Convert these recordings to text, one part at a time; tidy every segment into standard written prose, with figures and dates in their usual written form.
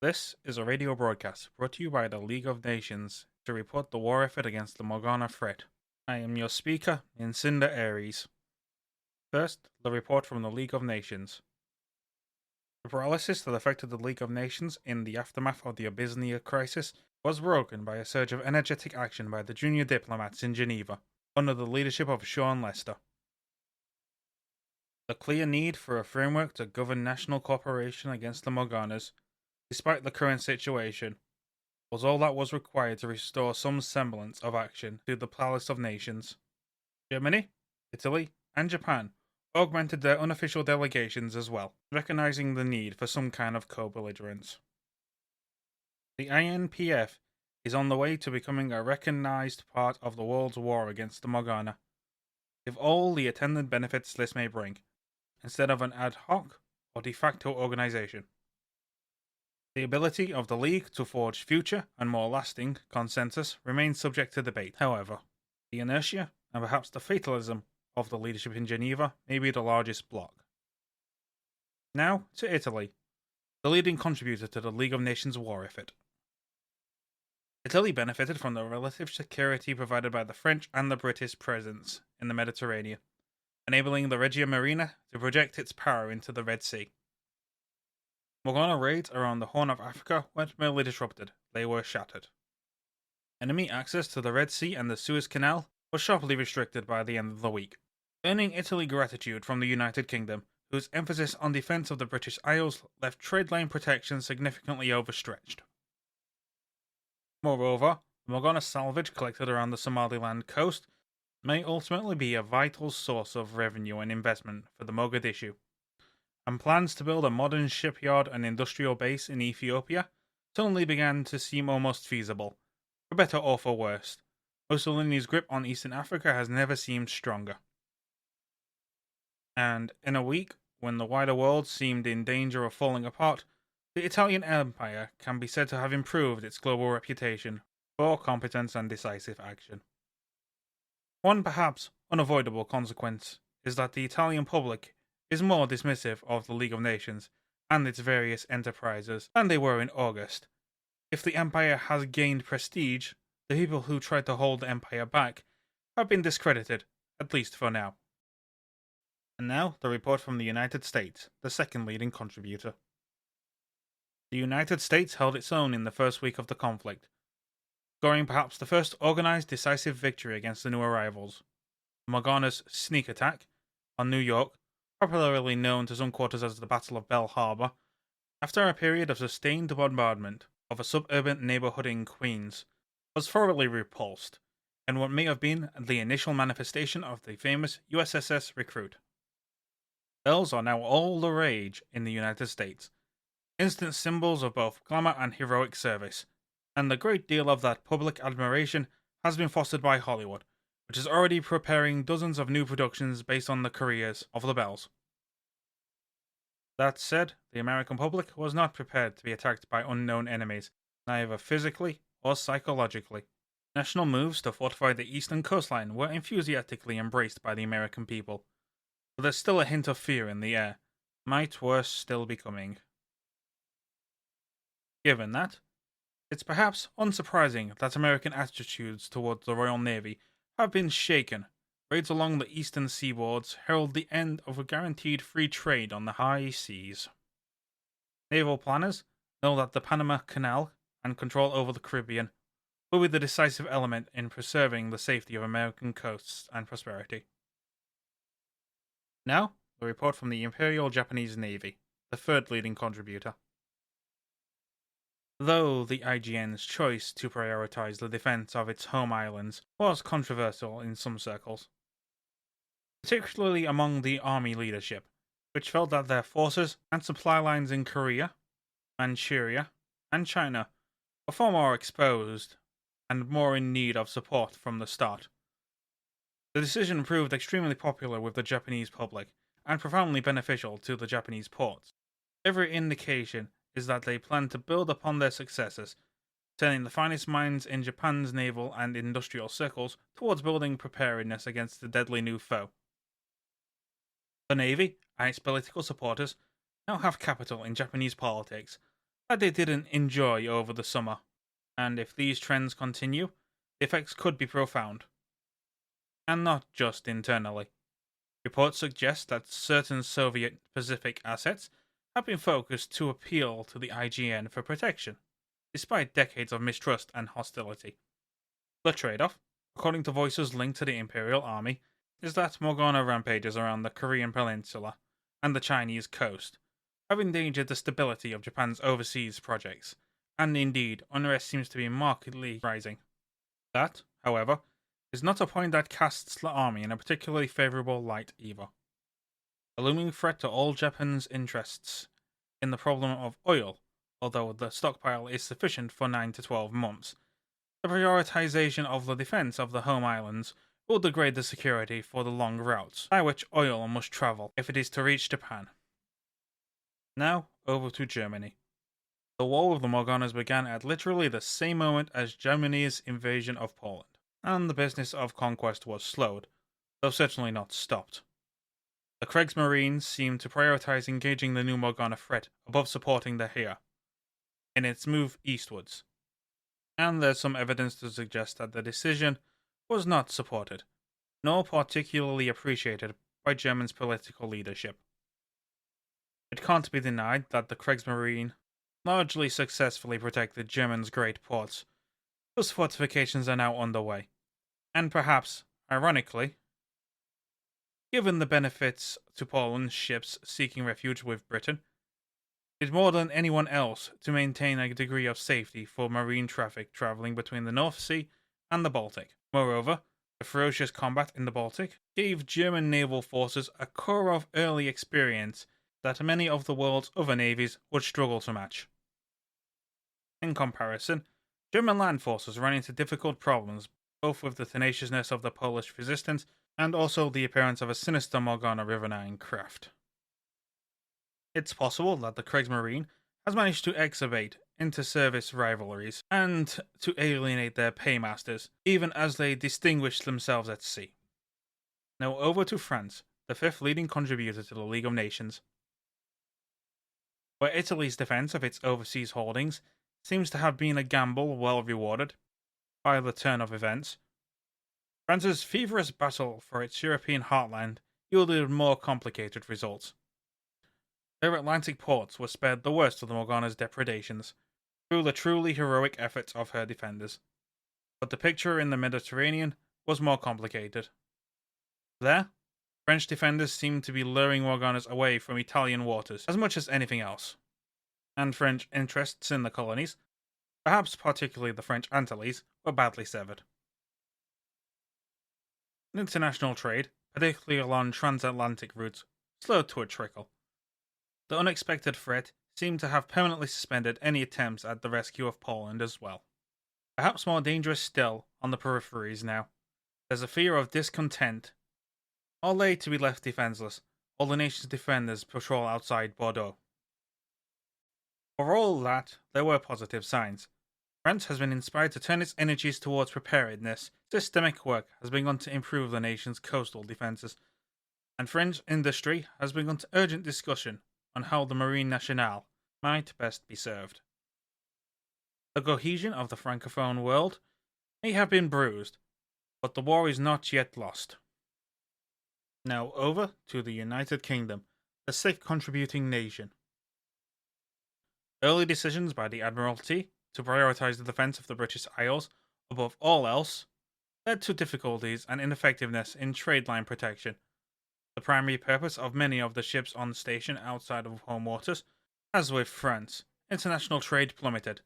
This is a radio broadcast brought to you by the League of Nations to report the war effort against the Morgana threat. I am your speaker, Incinda Aries. First, the report from the League of Nations. The paralysis that affected the League of Nations in the aftermath of the Abyssinia crisis was broken by a surge of energetic action by the junior diplomats in Geneva, under the leadership of Sean Lester. The clear need for a framework to govern national cooperation against the Morganas, despite the current situation, was all that was required to restore some semblance of action to the Palace of Nations. Germany, Italy, and Japan augmented their unofficial delegations as well, recognizing the need for some kind of co-belligerence. The INPF is on the way to becoming a recognized part of the world's war against the Morgana, with all the attendant benefits this may bring, instead of an ad hoc or de facto organization. The ability of the League to forge future and more lasting consensus remains subject to debate, however. The inertia, and perhaps the fatalism, of the leadership in Geneva may be the largest block. Now to Italy, the leading contributor to the League of Nations war effort. Italy benefited from the relative security provided by the French and the British presence in the Mediterranean, enabling the Regia Marina to project its power into the Red Sea. Morgana raids around the Horn of Africa weren't merely disrupted, they were shattered. Enemy access to the Red Sea and the Suez Canal was sharply restricted by the end of the week, earning Italy gratitude from the United Kingdom, whose emphasis on defense of the British Isles left trade lane protection significantly overstretched. Moreover, the Morgana salvage collected around the Somaliland coast may ultimately be a vital source of revenue and investment for the Mogadishu, and plans to build a modern shipyard and industrial base in Ethiopia suddenly began to seem almost feasible, for better or for worse. Mussolini's grip on Eastern Africa has never seemed stronger. And in a week when the wider world seemed in danger of falling apart, the Italian Empire can be said to have improved its global reputation for competence and decisive action. One perhaps unavoidable consequence is that the Italian public is more dismissive of the League of Nations and its various enterprises than they were in August. If the empire has gained prestige, the people who tried to hold the empire back have been discredited, at least for now. And now, the report from the United States, the second leading contributor. The United States held its own in the first week of the conflict, scoring perhaps the first organized decisive victory against the new arrivals. Morgana's sneak attack on New York, popularly known to some quarters as the Battle of Bell Harbor, after a period of sustained bombardment of a suburban neighborhood in Queens, was thoroughly repulsed, in what may have been the initial manifestation of the famous USS Recruit. Bells are now all the rage in the United States, instant symbols of both glamour and heroic service, and a great deal of that public admiration has been fostered by Hollywood, which is already preparing dozens of new productions based on the careers of the Bells. That said, the American public was not prepared to be attacked by unknown enemies, neither physically or psychologically. National moves to fortify the eastern coastline were enthusiastically embraced by the American people, but there's still a hint of fear in the air. Might worse still be coming. Given that, it's perhaps unsurprising that American attitudes towards the Royal Navy have been shaken. Raids along the eastern seaboards herald the end of a guaranteed free trade on the high seas. Naval planners know that the Panama Canal and control over the Caribbean will be the decisive element in preserving the safety of American coasts and prosperity. Now, the report from the Imperial Japanese Navy, the third leading contributor. Though the IJN's choice to prioritize the defense of its home islands was controversial in some circles, particularly among the army leadership, which felt that their forces and supply lines in Korea, Manchuria, and China were far more exposed and more in need of support from the start. The decision proved extremely popular with the Japanese public and profoundly beneficial to the Japanese ports. Every indication is that they plan to build upon their successes, turning the finest minds in Japan's naval and industrial circles towards building preparedness against the deadly new foe. The Navy and its political supporters now have capital in Japanese politics, that they didn't enjoy over the summer, and if these trends continue, the effects could be profound. And not just internally. Reports suggest that certain Soviet Pacific assets have been focused to appeal to the IGN for protection, despite decades of mistrust and hostility. The trade-off, according to voices linked to the Imperial Army, is that Morgana rampages around the Korean peninsula and the Chinese coast have endangered the stability of Japan's overseas projects, and indeed, unrest seems to be markedly rising. That, however, is not a point that casts the army in a particularly favourable light either. A looming threat to all Japan's interests in the problem of oil, although the stockpile is sufficient for 9 to 12 months, the prioritization of the defense of the home islands will degrade the security for the long routes by which oil must travel if it is to reach Japan. Now, over to Germany. The war with the Morganas began at literally the same moment as Germany's invasion of Poland, and the business of conquest was slowed, though certainly not stopped. The Kriegsmarine seemed to prioritize engaging the new Morgana threat above supporting the Heer in its move eastwards, and there's some evidence to suggest that the decision was not supported, nor particularly appreciated by Germany's political leadership. It can't be denied that the Kriegsmarine largely successfully protected Germany's great ports. Those fortifications are now underway, and perhaps, ironically, given the benefits to Poland's ships seeking refuge with Britain, did more than anyone else to maintain a degree of safety for marine traffic travelling between the North Sea and the Baltic. Moreover, the ferocious combat in the Baltic gave German naval forces a core of early experience that many of the world's other navies would struggle to match. In comparison, German land forces ran into difficult problems both with the tenaciousness of the Polish resistance and also the appearance of a sinister Morgana riverine craft. It's possible that the Kriegsmarine has managed to exacerbate inter-service rivalries and to alienate their paymasters, even as they distinguish themselves at sea. Now over to France, the fifth leading contributor to the League of Nations, where Italy's defense of its overseas holdings seems to have been a gamble well rewarded by the turn of events. France's feverish battle for its European heartland yielded more complicated results. Their Atlantic ports were spared the worst of the Morgana's depredations through the truly heroic efforts of her defenders, but the picture in the Mediterranean was more complicated. There, French defenders seemed to be luring Morganas away from Italian waters as much as anything else, and French interests in the colonies, perhaps particularly the French Antilles, were badly severed. International trade, particularly along transatlantic routes, slowed to a trickle. The unexpected threat seemed to have permanently suspended any attempts at the rescue of Poland as well. Perhaps more dangerous still on the peripheries now. There's a fear of discontent, or they to be left defenseless, while the nation's defenders patrol outside Bordeaux. For all that, there were positive signs. France has been inspired to turn its energies towards preparedness. Systemic work has begun to improve the nation's coastal defences, and French industry has begun to urgent discussion on how the Marine Nationale might best be served. The cohesion of the Francophone world may have been bruised, but the war is not yet lost. Now over to the United Kingdom, the sixth contributing nation. Early decisions by the Admiralty to prioritise the defence of the British Isles above all else led to difficulties and ineffectiveness in trade line protection. The primary purpose of many of the ships on station outside of home waters, as with France, international trade plummeted,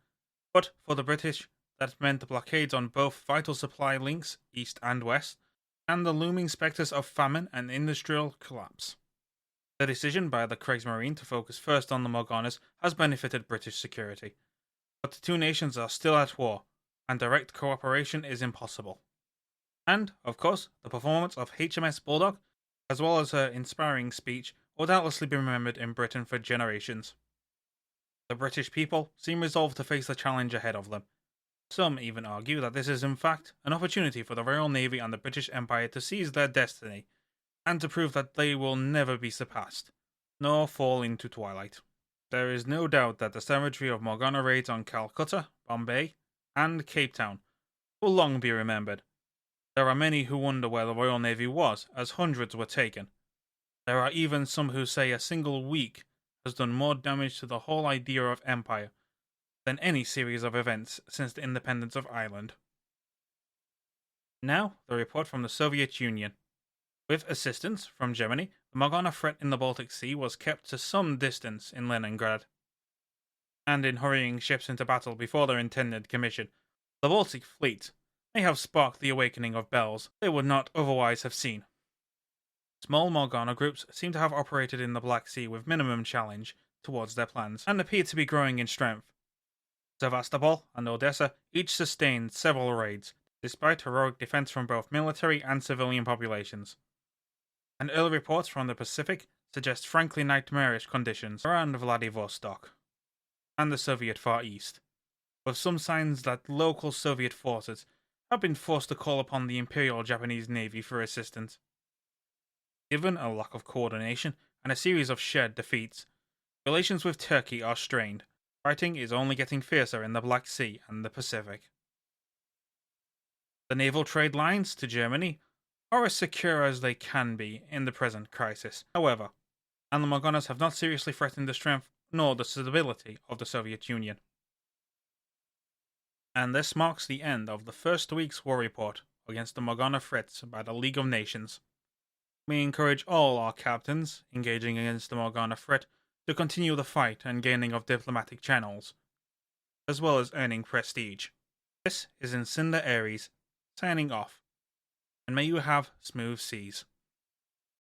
but for the British that meant the blockades on both vital supply links, east and west, and the looming spectres of famine and industrial collapse. The decision by the Kriegsmarine to focus first on the Morganas has benefited British security, but the two nations are still at war, and direct cooperation is impossible. And, of course, the performance of HMS Bulldog, as well as her inspiring speech, will doubtlessly be remembered in Britain for generations. The British people seem resolved to face the challenge ahead of them. Some even argue that this is in fact an opportunity for the Royal Navy and the British Empire to seize their destiny, and to prove that they will never be surpassed, nor fall into twilight. There is no doubt that the savagery of Morgana raids on Calcutta, Bombay, and Cape Town will long be remembered. There are many who wonder where the Royal Navy was, as hundreds were taken. There are even some who say a single week has done more damage to the whole idea of empire than any series of events since the independence of Ireland. Now, the report from the Soviet Union. With assistance from Germany, the Morgana threat in the Baltic Sea was kept to some distance in Leningrad. And in hurrying ships into battle before their intended commission, the Baltic fleet may have sparked the awakening of bells they would not otherwise have seen. Small Morgana groups seem to have operated in the Black Sea with minimum challenge towards their plans, and appear to be growing in strength. Sevastopol and Odessa each sustained several raids, despite heroic defense from both military and civilian populations. And early reports from the Pacific suggest frankly nightmarish conditions around Vladivostok and the Soviet Far East, with some signs that local Soviet forces have been forced to call upon the Imperial Japanese Navy for assistance. Given a lack of coordination and a series of shared defeats, relations with Turkey are strained. Fighting is only getting fiercer in the Black Sea and the Pacific. The naval trade lines to Germany are as secure as they can be in the present crisis, however, and the Morganas have not seriously threatened the strength nor the stability of the Soviet Union. And this marks the end of the first week's war report against the Morgana threats by the League of Nations. We encourage all our captains engaging against the Morgana threat to continue the fight and gaining of diplomatic channels, as well as earning prestige. This is Incinda Aries, signing off, and may you have smooth seas.